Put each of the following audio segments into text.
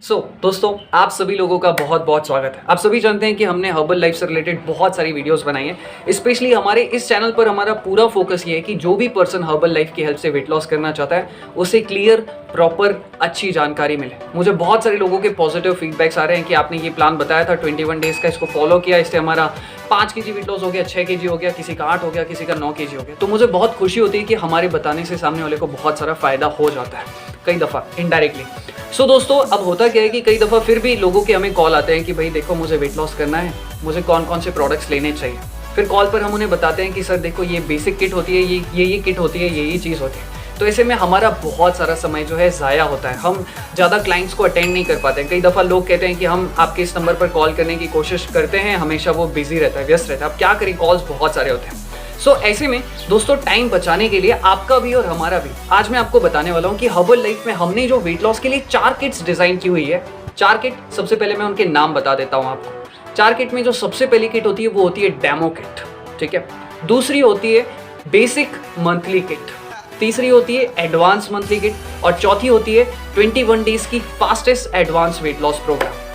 दोस्तों आप सभी लोगों का बहुत बहुत स्वागत है। आप सभी जानते हैं कि हमने हर्बल लाइफ से रिलेटेड बहुत सारी वीडियोस बनाई हैं। स्पेशली हमारे इस चैनल पर हमारा पूरा फोकस ये है कि जो भी पर्सन हर्बल लाइफ की हेल्प से वेट लॉस करना चाहता है उसे क्लियर प्रॉपर अच्छी जानकारी मिले। मुझे बहुत सारे लोगों के पॉजिटिव फीडबैक्स आ रहे हैं कि आपने ये प्लान बताया था 21 डेज का, इसको फॉलो किया, इससे हमारा 5 kg वेट लॉस हो गया, 6 kg हो गया, किसी का 8 हो गया, किसी का 9 kg हो गया। तो मुझे बहुत खुशी होती है कि हमारे बताने से सामने वाले को बहुत सारा फायदा हो जाता है, कई दफ़ा इनडायरेक्टली। दोस्तों अब होता क्या है कि कई दफ़ा फिर भी लोगों के हमें कॉल आते हैं कि भाई देखो मुझे वेट लॉस करना है, मुझे कौन कौन से प्रोडक्ट्स लेने चाहिए। फिर कॉल पर हम उन्हें बताते हैं कि सर देखो ये बेसिक किट होती है, ये किट होती है, ये चीज़ होती है। तो ऐसे में हमारा बहुत सारा समय जो है ज़ाया होता है, हम ज़्यादा क्लाइंट्स को अटेंड नहीं कर पाते हैं। कई दफ़ा लोग कहते हैं कि हम आपके इस नंबर पर कॉल करने की कोशिश करते हैं, हमेशा वो बिजी रहता है, व्यस्त रहता है। अब क्या करें, कॉल्स बहुत सारे होते हैं। ऐसे में दोस्तों टाइम बचाने के लिए आपका भी और हमारा भी आज मैं आपको बताने वाला हूँ कि हर्बल लाइफ में हमने जो वेट लॉस के लिए 4 किट्स डिज़ाइन की हुई है। 4 किट, सबसे पहले मैं उनके नाम बता देता हूँ आपको। 4 किट में जो सबसे पहली किट होती है वो होती है डेमो किट, ठीक है। दूसरी होती है बेसिक मंथली किट, तीसरी होती है एडवांस मंथली किट और चौथी होती है 21 डेज की fastest advance weight loss program.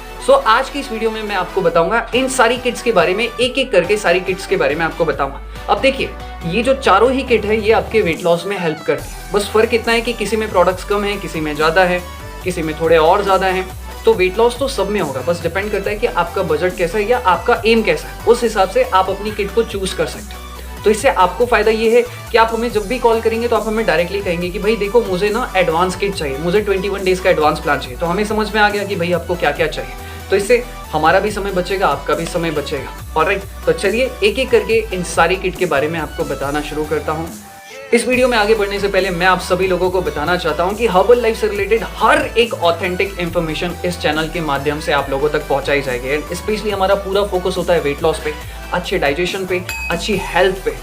आज की इस वीडियो में मैं आपको बताऊंगा इन सारी किट्स के बारे में, एक एक करके सारी किट्स के बारे में आपको बताऊंगा। अब देखिए ये जो चारों ही किट है ये आपके वेट लॉस में हेल्प करती है। बस फर्क इतना है कि किसी में प्रोडक्ट्स कम है, किसी में ज़्यादा है, किसी में थोड़े और ज़्यादा है। तो वेट लॉस तो सब में होगा, बस डिपेंड करता है कि आपका बजट कैसा है या आपका एम कैसा है। उस हिसाब से आप अपनी किट को चूज कर सकते हो। तो इससे आपको फायदा ये है कि आप हमें जब भी कॉल करेंगे तो आप हमें डायरेक्टली कहेंगे कि भाई देखो मुझे ना एडवांस किट चाहिए, मुझे 21 डेज का एडवांस प्लान चाहिए। तो हमें समझ में आ गया कि भाई आपको क्या क्या चाहिए। तो इससे हमारा भी समय बचेगा, आपका भी समय बचेगा। ऑलराइट, तो चलिए एक एक करके इन सारी किट के बारे में आपको बताना शुरू करता हूँ। इस वीडियो में आगे बढ़ने से पहले मैं आप सभी लोगों को बताना चाहता हूँ कि हर्बल लाइफ से रिलेटेड हर एक ऑथेंटिक इन्फॉर्मेशन इस चैनल के माध्यम से आप लोगों तक पहुंचाई जाएगी। एंड स्पेशली हमारा पूरा फोकस होता है वेट लॉस पे, अच्छे डाइजेशन पे, अच्छी हेल्थ पे।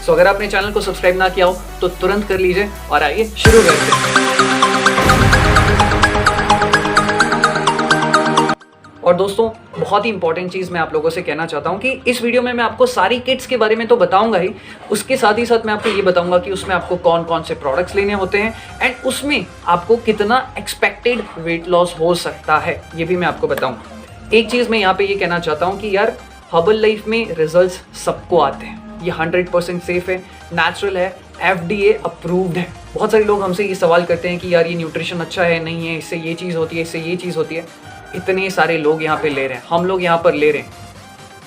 अगर आपने चैनल को सब्सक्राइब ना किया हो तो तुरंत कर लीजिए और आइए शुरू करते हैं। और दोस्तों बहुत ही इंपॉर्टेंट चीज़ मैं आप लोगों से कहना चाहता हूँ कि इस वीडियो में मैं आपको सारी किट्स के बारे में तो बताऊंगा ही, उसके साथ ही साथ मैं आपको ये बताऊंगा कि उसमें आपको कौन कौन से प्रोडक्ट्स लेने होते हैं एंड उसमें आपको कितना एक्सपेक्टेड वेट लॉस हो सकता है ये भी मैं आपको बताऊंगा। एक चीज़ मैं यहाँ पे ये कहना चाहता हूँ कि यार हर्बल लाइफ में रिजल्ट सबको आते हैं, ये 100% सेफ है, नेचुरल है, FDA अप्रूव्ड है। बहुत सारे लोग हमसे ये सवाल करते हैं कि यार ये न्यूट्रिशन अच्छा है, नहीं है, इससे ये चीज़ होती है, इससे ये चीज़ होती है। इतने सारे लोग यहाँ पे ले रहे हैं, हम लोग यहाँ पर ले रहे हैं।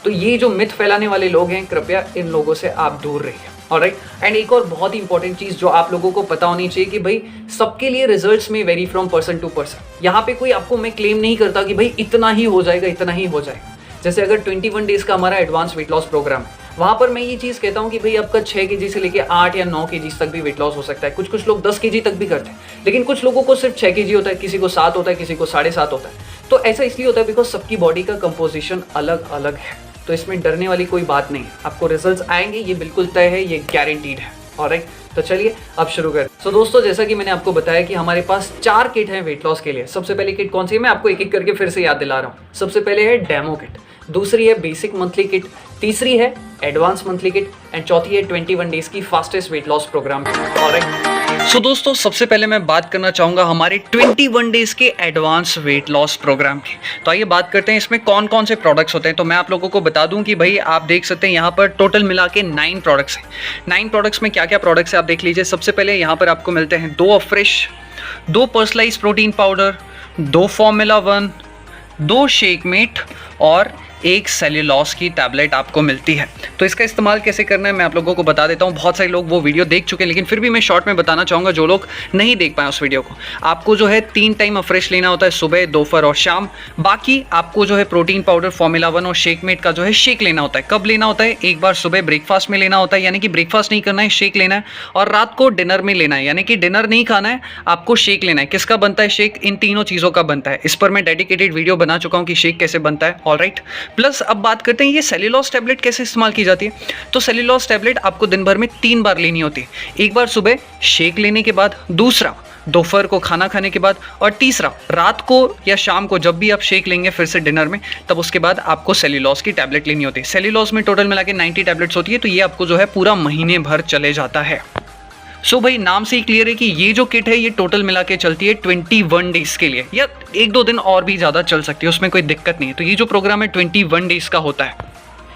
तो ये जो मिथ फैलाने वाले लोग हैं, कृपया इन लोगों से आप दूर रहिए। ऑलराइट, एंड एक और बहुत ही इंपॉर्टेंट चीज़ जो आप लोगों को पता होनी चाहिए कि भाई सबके लिए रिजल्ट्स में vary from person to person. यहाँ पे कोई आपको मैं क्लेम नहीं करता कि भाई इतना ही हो जाएगा, इतना ही हो जाएगा। जैसे अगर 21 डेज का हमारा एडवांस वेट लॉस प्रोग्राम है, वहाँ पर मैं ये चीज़ कहता हूँ कि भाई आपका 6 kg से लेके 8 या 9 kg तक भी वेट लॉस हो सकता है। कुछ लोग 10 kg तक भी करते हैं, लेकिन कुछ लोगों को सिर्फ 6 kg होता है, किसी को 7 होता है, किसी को 7.5 होता है। तो ऐसा इसलिए होता है बिकॉज सबकी बॉडी का कंपोजिशन अलग अलग है। तो इसमें डरने वाली कोई बात नहीं है, आपको रिजल्ट्स आएंगे, ये बिल्कुल तय है, ये गारंटीड है। ऑलराइट, तो चलिए अब शुरू करें। दोस्तों जैसा कि मैंने आपको बताया कि हमारे पास 4 किट हैं वेट लॉस के लिए। सबसे पहली किट कौन सी है मैं आपको एक एक करके फिर से याद दिला रहा हूँ। सबसे पहले है डेमो किट, दूसरी है बेसिक मंथली किट, तीसरी है एडवांस मंथली किट एंड चौथी है 21 डेज की fastest weight loss program. Alright, दोस्तों सबसे पहले मैं बात करना चाहूँगा हमारे 21 डेज के एडवांस वेट लॉस प्रोग्राम की। तो आइए बात करते हैं इसमें कौन कौन से प्रोडक्ट्स होते हैं। तो मैं आप लोगों को बता दूं कि भाई आप देख सकते हैं यहाँ पर टोटल मिला के 9 प्रोडक्ट्स हैं। 9 प्रोडक्ट्स में क्या क्या प्रोडक्ट्स हैं आप देख लीजिए। सबसे पहले यहाँ पर आपको मिलते हैं 2 fresh, 2 personalize protein powder, 2 formula 1, 2 Shakemate और 1 सेल्यूलॉस की टैबलेट आपको मिलती है। तो इसका इस्तेमाल कैसे करना है मैं आप लोगों को बता देता हूँ। बहुत सारे लोग वो वीडियो देख चुके हैं, लेकिन फिर भी मैं शॉर्ट में बताना चाहूँगा जो लोग नहीं देख पाए उस वीडियो को। आपको जो है 3 टाइम फ्रेश लेना होता है, सुबह, दोपहर और शाम। बाकी आपको जो है प्रोटीन पाउडर, फॉर्मूला 1 और शेकमेट का जो है शेक लेना होता है। कब लेना होता है? एक बार सुबह ब्रेकफास्ट में लेना होता है, यानी कि ब्रेकफास्ट नहीं करना है, शेक लेना है। और रात को डिनर में लेना है, यानी कि डिनर नहीं खाना है, आपको शेक लेना है। किसका बनता है शेक? इन तीनों चीज़ों का बनता है। इस पर मैं डेडिकेटेड वीडियो बना चुका हूँ कि शेक कैसे बनता है। ऑलराइट, प्लस अब बात करते हैं ये सेल्यूलोज टैबलेट कैसे इस्तेमाल की जाती है। तो सेल्यूलोज टैबलेट आपको दिन भर में 3 बार लेनी होती है। एक बार सुबह शेक लेने के बाद, दूसरा दोपहर को खाना खाने के बाद, और तीसरा रात को या शाम को जब भी आप शेक लेंगे फिर से डिनर में, तब उसके बाद आपको सेल्यूलोज की टैबलेट लेनी होती है। सेल्यूलोज में टोटल मिला के 90 टैबलेट्स होती है। तो ये आपको जो है पूरा महीने भर चले जाता है। सो भाई नाम से ही क्लियर है कि ये जो किट है ये टोटल मिला के चलती है 21 डेज़ के लिए, या 1-2 दिन और भी ज़्यादा चल सकती है, उसमें कोई दिक्कत नहीं है। तो ये जो प्रोग्राम है 21 डेज़ का होता है।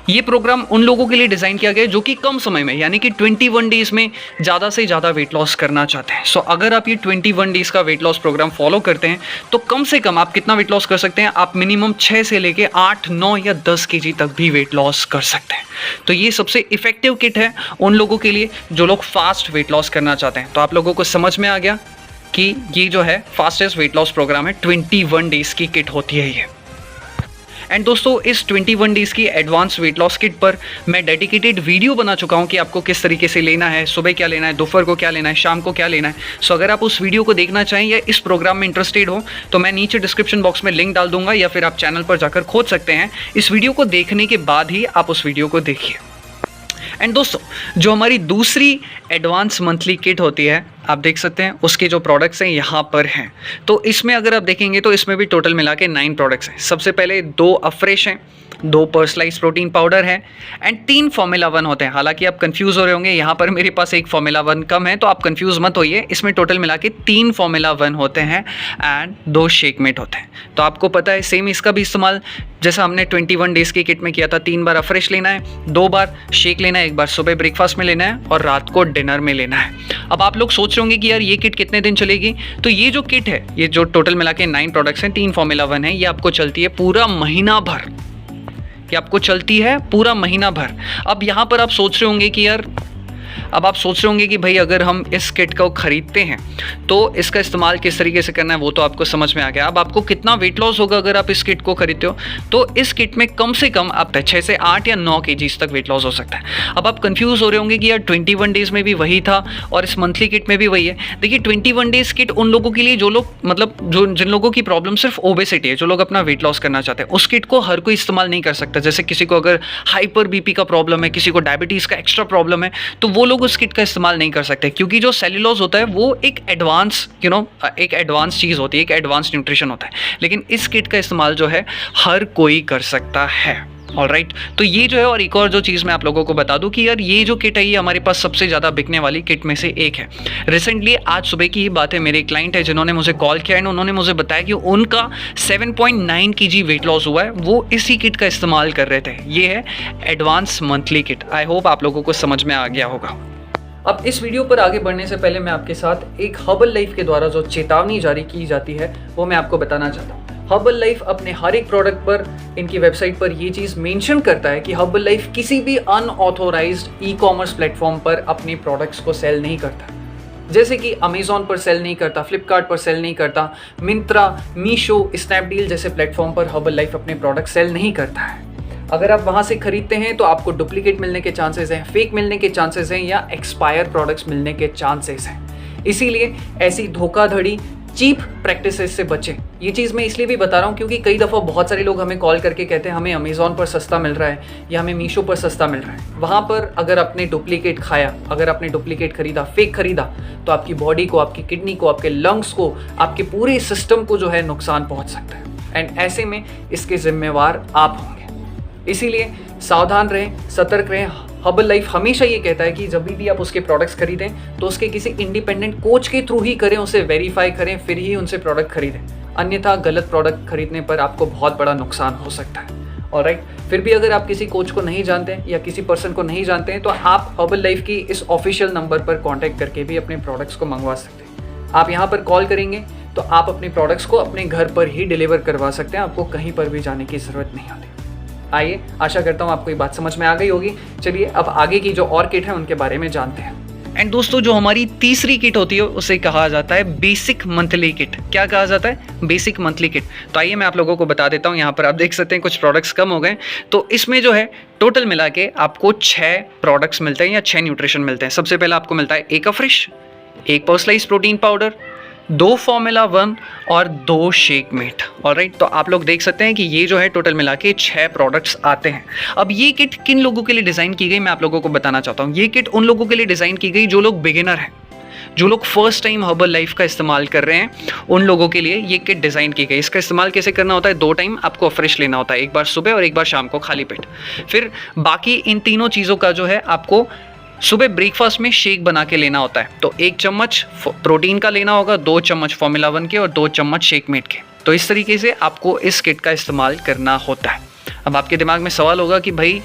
ये प्रोग्राम उन लोगों के लिए डिज़ाइन किया गया है जो कि कम समय में, यानी कि 21 डेज़ में ज़्यादा से ज़्यादा वेट लॉस करना चाहते हैं। सो अगर आप ये 21 डेज़ का वेट लॉस प्रोग्राम फॉलो करते हैं तो कम से कम आप कितना वेट लॉस कर सकते हैं? आप मिनिमम 6 से लेके 8, 9 या 10 केजी तक भी वेट लॉस कर सकते हैं। तो ये सबसे इफेक्टिव किट है उन लोगों के लिए जो लोग फास्ट वेट लॉस करना चाहते हैं। तो आप लोगों को समझ में आ गया कि ये जो है फास्टेस्ट वेट लॉस प्रोग्राम है, 21 डेज़ की किट होती है ये। एंड दोस्तों इस 21 डेज़ की एडवांस वेट लॉस किट पर मैं डेडिकेटेड वीडियो बना चुका हूं कि आपको किस तरीके से लेना है, सुबह क्या लेना है, दोपहर को क्या लेना है, शाम को क्या लेना है। सो अगर आप उस वीडियो को देखना चाहें या इस प्रोग्राम में इंटरेस्टेड हो तो मैं नीचे डिस्क्रिप्शन बॉक्स में लिंक डाल दूंगा, या फिर आप चैनल पर जाकर खोज सकते हैं। इस वीडियो को देखने के बाद ही आप उस वीडियो को देखिए। एंड दोस्तों जो हमारी दूसरी एडवांस मंथली किट होती है, आप देख सकते हैं उसके जो प्रोडक्ट्स हैं यहाँ पर हैं। तो इसमें अगर आप देखेंगे तो इसमें भी टोटल मिला के 9 प्रोडक्ट्स हैं। सबसे पहले 2 अफ्रेश हैं, 2 पर्सनलाइज प्रोटीन पाउडर है एंड 3 फॉर्मूला 1 होते हैं। हालांकि आप कंफ्यूज हो रहे होंगे, यहाँ पर मेरे पास एक फॉर्मूला 1 कम है, तो आप कंफ्यूज मत होइए। इसमें टोटल मिला के 3 फॉर्मूला 1 होते हैं एंड 2 शेकमेट होते हैं। तो आपको पता है सेम इसका भी इस्तेमाल जैसा हमने 21 डेज़ की किट में किया था। 3 बार अफ्रेश लेना है, 2 बार शेक लेना है, 1 बार सुबह ब्रेकफास्ट में लेना है और रात को डिनर में लेना है। अब आप लोग सोच रहे होंगे कि यार ये किट कितने दिन चलेगी? तो ये जो किट है, ये जो टोटल मिला के 9 प्रोडक्ट्स हैं, 3 फॉर्मूला 1 है, ये आपको चलती है पूरा महीना भर। ये आपको चलती है पूरा महीना भर। अब यहाँ पर आप सोच रहे होंगे कि यार, अब आप सोच रहे होंगे कि भाई अगर हम इस किट को खरीदते हैं तो इसका इस्तेमाल किस तरीके से करना है, वो तो आपको समझ में आ गया। अब आपको कितना वेट लॉस होगा अगर आप इस किट को खरीदते हो? तो इस किट में कम से कम आप 6 से 8 या 9 केजीज तक वेट लॉस हो सकता है। अब आप कंफ्यूज हो रहे होंगे कि यार 21 डेज़ में भी वही था और इस मंथली किट में भी वही है। देखिए 21 डेज़ किट उन लोगों के लिए जो लोग, मतलब जो जिन लोगों की प्रॉब्लम सिर्फ ओबेसिटी है, जो लोग अपना वेट लॉस करना चाहते हैं, उस किट को हर कोई इस्तेमाल नहीं कर सकता। जैसे किसी को अगर हाइपर बीपी का प्रॉब्लम है, किसी को डायबिटीज़ का एक्स्ट्रा प्रॉब्लम है, तो वो लोग उस किट का इस्तेमाल नहीं कर सकते, क्योंकि जो सेल्यूलोज होता है वो एक एडवांस एक एडवांस चीज़ होती है, एक एडवांस न्यूट्रिशन होता है। लेकिन इस किट का इस्तेमाल जो है हर कोई कर सकता है। ऑलराइट, तो ये जो है, और एक और जो चीज़ मैं आप लोगों को बता दूं कि यार ये जो किट है ये हमारे पास सबसे ज़्यादा बिकने वाली किट में से एक है। रिसेंटली आज सुबह की ही बात है, मेरे क्लाइंट है जिन्होंने मुझे कॉल किया एंड उन्होंने मुझे बताया कि उनका 7.9 kg वेट लॉस हुआ है, वो इसी किट का इस्तेमाल कर रहे थे। ये है advance monthly kit. I hope आप लोगों को समझ में आ गया होगा। अब इस वीडियो पर आगे बढ़ने से पहले मैं आपके साथ एक हर्बल लाइफ के द्वारा जो चेतावनी जारी की जाती है वो मैं आपको बताना चाहता हूँ। हर्बल लाइफ अपने हर एक प्रोडक्ट पर, इनकी वेबसाइट पर ये चीज़ मेंशन करता है कि हर्बल लाइफ किसी भी अनऑथोराइज्ड ई-कॉमर्स प्लेटफॉर्म पर अपने प्रोडक्ट्स को सेल नहीं करता। जैसे कि अमेज़ॉन पर सेल नहीं करता, फ्लिपकार्ट पर सेल नहीं करता, मिंत्रा, मीशो, स्नैपडील जैसे प्लेटफॉर्म पर हर्बल लाइफ अपने प्रोडक्ट सेल नहीं करता है। अगर आप वहाँ से खरीदते हैं तो आपको डुप्लीकेट मिलने के चांसेस हैं, फेक मिलने के चांसेस हैं या एक्सपायर प्रोडक्ट्स मिलने के चांसेस हैं। इसीलिए ऐसी धोखाधड़ी, चीप प्रैक्टिसेस से बचें। ये चीज़ मैं इसलिए भी बता रहा हूँ क्योंकि कई दफ़ा बहुत सारे लोग हमें कॉल करके कहते हैं हमें अमेज़ॉन पर सस्ता मिल रहा है या हमें मीशो पर सस्ता मिल रहा है। वहाँ पर अगर आपने डुप्लीकेट खाया, अगर आपने डुप्लीकेट खरीदा, फेक खरीदा, तो आपकी बॉडी को, आपकी किडनी को, आपके लंग्स को, आपके पूरे सिस्टम को जो है नुकसान पहुँच सकता है। एंड ऐसे में इसके जिम्मेवार आप होंगे। इसीलिए सावधान रहें, सतर्क रहें। हर्बल लाइफ हमेशा ये कहता है कि जब भी आप उसके प्रोडक्ट्स खरीदें तो उसके किसी इंडिपेंडेंट कोच के थ्रू ही करें, उसे वेरीफाई करें, फिर ही उनसे प्रोडक्ट खरीदें। अन्यथा गलत प्रोडक्ट खरीदने पर आपको बहुत बड़ा नुकसान हो सकता है। ऑलराइट, फिर भी अगर आप किसी कोच को नहीं जानते हैं या किसी पर्सन को नहीं जानते हैं तो आप हर्बल लाइफ की इस ऑफिशियल नंबर पर कॉन्टैक्ट करके भी अपने प्रोडक्ट्स को मंगवा सकते हैं। आप यहाँ पर कॉल करेंगे तो आप अपने प्रोडक्ट्स को अपने घर पर ही डिलीवर करवा सकते हैं, आपको कहीं पर भी जाने की ज़रूरत नहीं होती। आइए, आशा करता हूँ आपको ये बात समझ में आ गई होगी। चलिए अब आगे की जो और किट है उनके बारे में जानते हैं। एंड दोस्तों जो हमारी तीसरी किट होती है उसे कहा जाता है बेसिक मंथली किट। क्या कहा जाता है? Basic monthly kit. तो आइए मैं आप लोगों को बता देता हूँ। यहाँ पर आप देख सकते हैं कुछ प्रोडक्ट्स कम हो गए। तो इसमें जो है टोटल मिला के आपको 6 प्रोडक्ट्स मिलते हैं या 6 न्यूट्रिशन मिलते हैं। सबसे पहले आपको मिलता है 1 Afresh, 1 personalize protein powder, 2 formula 1 और 2 शेक मेट। ऑलराइट, तो आप लोग देख सकते हैं कि ये जो है टोटल मिला के 6 प्रोडक्ट्स आते हैं। अब ये किट किन लोगों के लिए डिज़ाइन की गई मैं आप लोगों को बताना चाहता हूँ। ये किट उन लोगों के लिए डिज़ाइन की गई जो लोग बिगिनर हैं, जो लोग फर्स्ट टाइम हर्बल लाइफ का इस्तेमाल कर रहे हैं, उन लोगों के लिए ये किट डिज़ाइन की गई। इसका इस्तेमाल कैसे करना होता है? 2 टाइम आपको अफ्रेश लेना होता है, एक बार सुबह और एक बार शाम को खाली पेट। फिर बाकी इन तीनों चीज़ों का जो है आपको सुबह ब्रेकफास्ट में शेक बना के लेना होता है। तो 1 चम्मच प्रोटीन का लेना होगा, 2 चम्मच फॉर्मूला 1 के और 2 चम्मच शेक मेट के। तो इस तरीके से आपको इस किट का इस्तेमाल करना होता है। अब आपके दिमाग में सवाल होगा कि भाई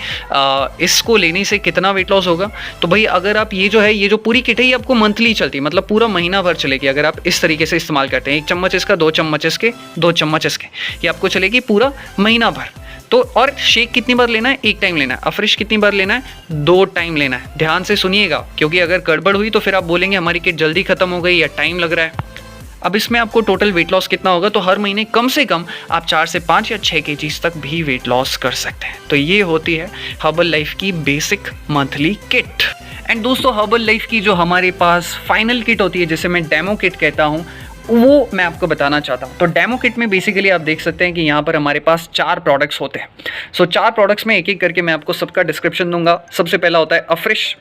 इसको लेने से कितना वेट लॉस होगा। तो भाई अगर आप ये जो पूरी किट है ये आपको मंथली चलती है, मतलब पूरा महीना भर चलेगी अगर आप इस तरीके से इस्तेमाल करते हैं। 1 चम्मच इसका, 2 चम्मच इसके, 2 चम्मच इसके, ये आपको चलेगी पूरा महीना भर। तो और शेक कितनी बार लेना है? 1 टाइम लेना है। अफ्रेश कितनी बार लेना है? 2 टाइम लेना है। ध्यान से सुनिएगा, क्योंकि अगर गड़बड़ हुई तो फिर आप बोलेंगे हमारी किट जल्दी खत्म हो गई या टाइम लग रहा है। अब इसमें आपको टोटल वेट लॉस कितना होगा? तो हर महीने कम से कम आप 4 से 5 या 6 kg तक भी वेट लॉस कर सकते हैं। तो ये होती है हर्बल लाइफ की बेसिक मंथली किट। एंड दोस्तों, हर्बल लाइफ की जो हमारे पास फाइनल किट होती है, जिसे मैं डेमो किट कहता हूँ, वो मैं आपको बताना चाहता हूँ। तो डेमो किट में बेसिकली आप देख सकते हैं कि यहाँ पर हमारे पास 4 प्रोडक्ट्स होते हैं। सो 4 प्रोडक्ट्स में एक एक करके मैं आपको सबका डिस्क्रिप्शन दूंगा। सबसे पहला होता है अफ्रेश,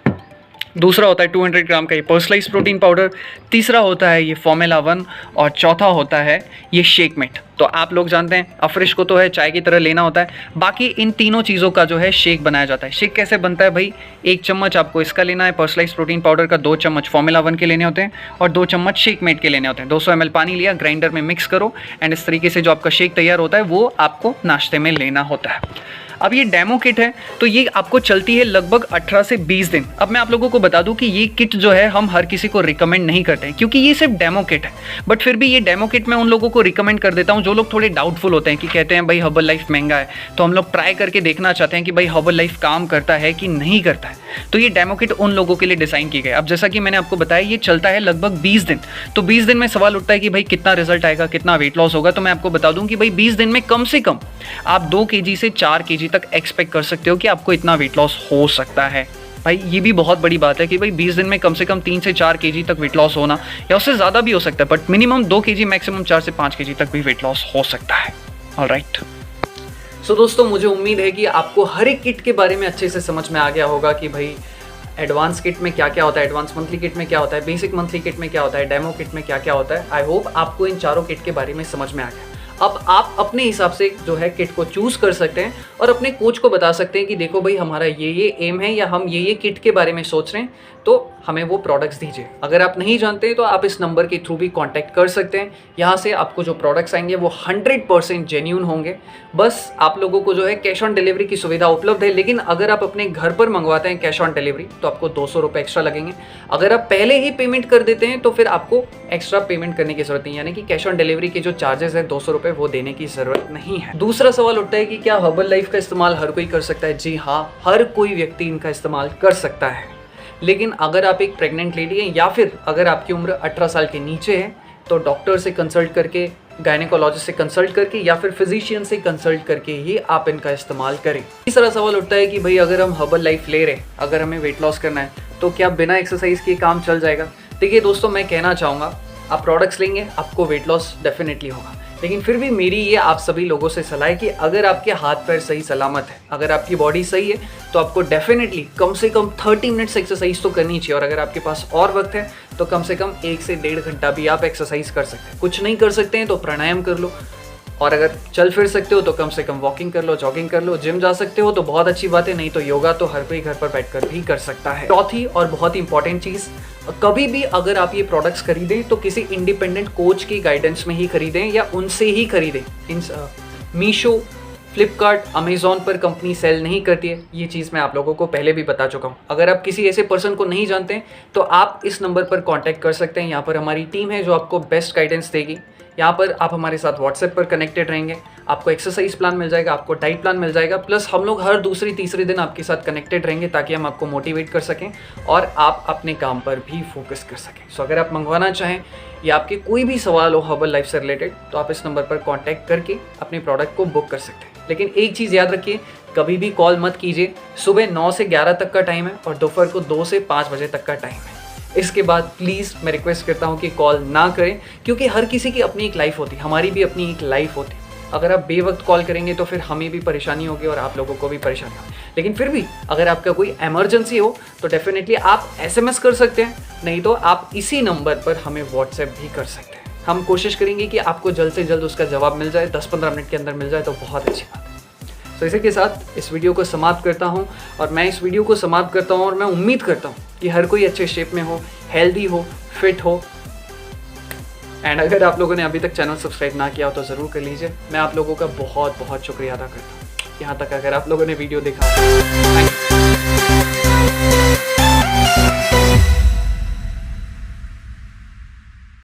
दूसरा होता है 200 ग्राम का ये पर्सनलाइज प्रोटीन पाउडर, तीसरा होता है ये फॉर्मूला 1 और चौथा होता है ये शेक मेट। तो आप लोग जानते हैं अफ्रेश को तो है चाय की तरह लेना होता है, बाकी इन तीनों चीज़ों का जो है शेक बनाया जाता है। शेक कैसे बनता है भाई? 1 चम्मच आपको इसका लेना है पर्सनलाइज प्रोटीन पाउडर का, 2 चम्मच फॉर्मूला 1 के लेने होते हैं और 2 चम्मच शेक मेट के लेने होते हैं। 200 ml पानी लिया, ग्राइंडर में मिक्स करो एंड इस तरीके से जो आपका शेक तैयार होता है वो आपको नाश्ते में लेना होता है। अब ये डेमो किट है तो ये आपको चलती है लगभग 18 से 20 दिन। अब मैं आप लोगों को बता दूं कि ये किट जो है हम हर किसी को रिकमेंड नहीं करते हैं, क्योंकि ये सिर्फ डेमो किट है। बट फिर भी ये डेमो किट मैं उन लोगों को रिकमेंड कर देता हूं जो लोग थोड़े डाउटफुल होते हैं, कि कहते हैं भाई हर्बल लाइफ महंगा है, तो हम लोग ट्राई करके देखना चाहते हैं कि भाई हर्बल लाइफ काम करता है कि नहीं करता है। तो ये डेमो किट उन लोगों के लिए डिज़ाइन की गई। अब जैसा कि मैंने आपको बताया ये चलता है लगभग 20 दिन। तो 20 दिन में सवाल उठता है कि भाई कितना रिजल्ट आएगा, कितना वेट लॉस होगा। तो मैं आपको बता दूं कि भाई 20 दिन में कम से कम आप 2 kg से 4 kg तक एक्सपेक्ट कर सकते हो कि आपको इतना वेट लॉस हो सकता है। भाई ये भी बहुत बड़ी बात है कि भाई 20 दिन में कम से कम 3 से 4 kg तक वेट लॉस होना, या उससे ज़्यादा भी हो सकता है, बट मिनिमम 2 kg, मैक्सिमम 4 से 5 kg तक भी वेट लॉस हो सकता है। ऑलराइट। सो दोस्तों, मुझे उम्मीद है कि आपको हर एक किट के बारे में अच्छे से समझ में आ गया होगा कि भाई एडवांस किट में क्या क्या होता है, एडवांस मंथली किट में क्या होता है, बेसिक मंथली किट में क्या होता है, डेमो किट में क्या क्या होता है। आई होप आपको इन चारों किट के बारे में समझ में आ गया। अब आप अपने हिसाब से जो है किट को चूज़ कर सकते हैं और अपने कोच को बता सकते हैं कि देखो भाई हमारा ये एम है या हम ये किट के बारे में सोच रहे हैं, तो हमें वो प्रोडक्ट्स दीजिए। अगर आप नहीं जानते हैं तो आप इस नंबर के थ्रू भी कांटेक्ट कर सकते हैं। यहाँ से आपको जो प्रोडक्ट्स आएंगे वो 100% जेन्युइन होंगे। बस आप लोगों को जो है कैश ऑन डिलीवरी की सुविधा उपलब्ध है, लेकिन अगर आप अपने घर पर मंगवाते हैं कैश ऑन डिलीवरी तो आपको 200 रुपये एक्स्ट्रा लगेंगे। अगर आप पहले ही पेमेंट कर देते हैं तो फिर आपको एक्स्ट्रा पेमेंट करने की जरूरत नहीं, यानी कि कैश ऑन डिलीवरी के जो चार्जेस है 200 रुपये वो देने की जरूरत नहीं है। दूसरा सवाल उठता है कि क्या हर्बल लाइफ का इस्तेमाल हर कोई कर सकता है? जी हाँ, हर कोई व्यक्ति इनका इस्तेमाल कर सकता है। लेकिन अगर आप एक प्रेग्नेंट लेडी हैं या फिर अगर आपकी उम्र 18 साल के नीचे है तो डॉक्टर से कंसल्ट करके, गायनेकोलॉजिस्ट से कंसल्ट करके या फिर फिजिशियन से कंसल्ट करके ही आप इनका इस्तेमाल करें। तीसरा सवाल उठता है कि भाई अगर हम हर्बल लाइफ ले रहे हैं, अगर हमें वेट लॉस करना है, तो क्या बिना एक्सरसाइज के काम चल जाएगा? देखिए दोस्तों, मैं कहना चाहूँगा आप प्रोडक्ट्स लेंगे आपको वेट लॉस डेफिनेटली होगा, लेकिन फिर भी मेरी ये आप सभी लोगों से सलाह है कि अगर आपके हाथ पैर सही सलामत है, अगर आपकी बॉडी सही है, तो आपको डेफिनेटली कम से कम 30 मिनट्स एक्सरसाइज तो करनी चाहिए। और अगर आपके पास और वक्त है तो कम से कम 1 से 1.5 घंटा भी आप एक्सरसाइज कर सकते हैं। कुछ नहीं कर सकते हैं तो प्राणायाम कर लो, और अगर चल फिर सकते हो तो कम से कम वॉकिंग कर लो, जॉगिंग कर लो। जिम जा सकते हो तो बहुत अच्छी बात है, नहीं तो योगा तो हर कोई घर पर बैठकर भी कर सकता है। चौथी और बहुत इंपॉर्टेंट चीज़, कभी भी अगर आप ये प्रोडक्ट्स खरीदें तो किसी इंडिपेंडेंट कोच की गाइडेंस में ही खरीदें या उनसे ही खरीदें। मीशो, फ्लिपकार्ट, अमेजॉन पर कंपनी सेल नहीं करती है, ये चीज़ मैं आप लोगों को पहले भी बता चुका हूँ। अगर आप किसी ऐसे पर्सन को नहीं जानते हैं तो आप इस नंबर पर कांटेक्ट कर सकते हैं। यहाँ पर हमारी टीम है जो आपको बेस्ट गाइडेंस देगी। यहाँ पर आप हमारे साथ व्हाट्सएप पर कनेक्टेड रहेंगे, आपको एक्सरसाइज प्लान मिल जाएगा, आपको डाइट प्लान मिल जाएगा, प्लस हम लोग हर दूसरी तीसरे दिन आपके साथ कनेक्टेड रहेंगे ताकि हम आपको मोटिवेट कर सकें और आप अपने काम पर भी फोकस कर सकें। सो अगर आप मंगवाना चाहें या आपके कोई भी सवाल हो हर्बल लाइफ से रिलेटेड तो आप इस नंबर पर कॉन्टैक्ट करके अपने प्रोडक्ट को बुक कर सकते हैं। लेकिन एक चीज़ याद रखिए, कभी भी कॉल मत कीजिए। सुबह 9 से 11 तक का टाइम है और दोपहर को 2 से 5 बजे तक का टाइम है। इसके बाद प्लीज़ मैं रिक्वेस्ट करता हूँ कि कॉल ना करें, क्योंकि हर किसी की अपनी एक लाइफ होती है, हमारी भी अपनी एक लाइफ होती है। अगर आप बेवक्त कॉल करेंगे तो फिर हमें भी परेशानी होगी और आप लोगों को भी परेशानी होगी। लेकिन फिर भी अगर आपका कोई इमरजेंसी हो तो डेफिनेटली आप SMS कर सकते हैं, नहीं तो आप इसी नंबर पर हमें व्हाट्सएप भी कर सकते हैं। हम कोशिश करेंगे कि आपको जल्द से जल्द उसका जवाब मिल जाए, 10-15 मिनट के अंदर मिल जाए तो बहुत अच्छी बात है। तो इसी के साथ इस वीडियो को समाप्त करता हूँ, और मैं इस वीडियो को समाप्त करता हूँ और मैं उम्मीद करता हूँ कि हर कोई अच्छे शेप में हो, हेल्दी हो, फिट हो। एंड अगर आप लोगों ने अभी तक चैनल सब्सक्राइब ना किया हो तो ज़रूर कर लीजिए। मैं आप लोगों का बहुत बहुत शुक्रिया अदा करता हूँ यहाँ तक अगर आप लोगों ने वीडियो देखा। Thank you.